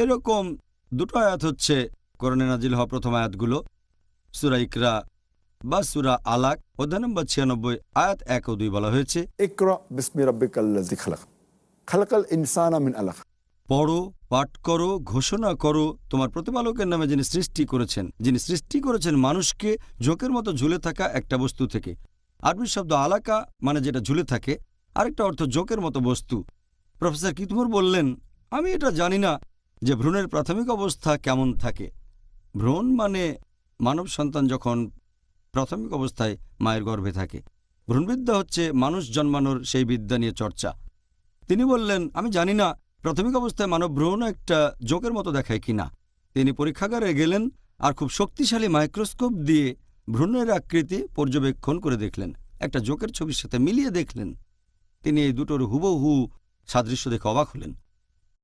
এরকম দুটো আয়াত হচ্ছে কোরআনে নাজিল হওয়া প্রথম আয়াতগুলো, সূরা ইকরা বা সূরা আলাক অধ্যায় নম্বর 96 আয়াত 1 ও 2 বলা হয়েছে ইকরা বিসমি রাব্বিকাল্লাযী খালাক খালাকাল ইনসানা মিন আলাক। পড়ো, পাঠ করো, ঘোষণা করো তোমার প্রতিপালকের নামে যিনি সৃষ্টি করেছেন মানুষকে জোকের মতো ঝুলে থাকা একটা বস্তু থেকে। আরবি শব্দ আলাকা মানে যেটা ঝুলে থাকে, আরেকটা অর্থ জোকের মতো বস্তু। প্রফেসর কিতমুর বললেন, আমি এটা জানি না যে ভ্রূণের প্রাথমিক অবস্থা কেমন থাকে। ভ্রূণ মানে মানব সন্তান যখন প্রাথমিক অবস্থায় মায়ের গর্ভে থাকে। ভ্রূণবিদ্যা হচ্ছে মানুষ জন্মানোর সেই বিদ্যা নিয়ে চর্চা। তিনি বললেন, আমি জানি না প্রাথমিক অবস্থায় মানব ভ্রূণ একটা জোকের মতো দেখায় কিনা। তিনি পরীক্ষাগারে গেলেন আর খুব শক্তিশালী মাইক্রোস্কোপ দিয়ে ভ্রূণের আকৃতি পর্যবেক্ষণ করে দেখলেন, একটা জোকের ছবির সাথে মিলিয়ে দেখলেন। তিনি এই দুটোর হুবহু সাদৃশ্য দেখে অবাক হলেন।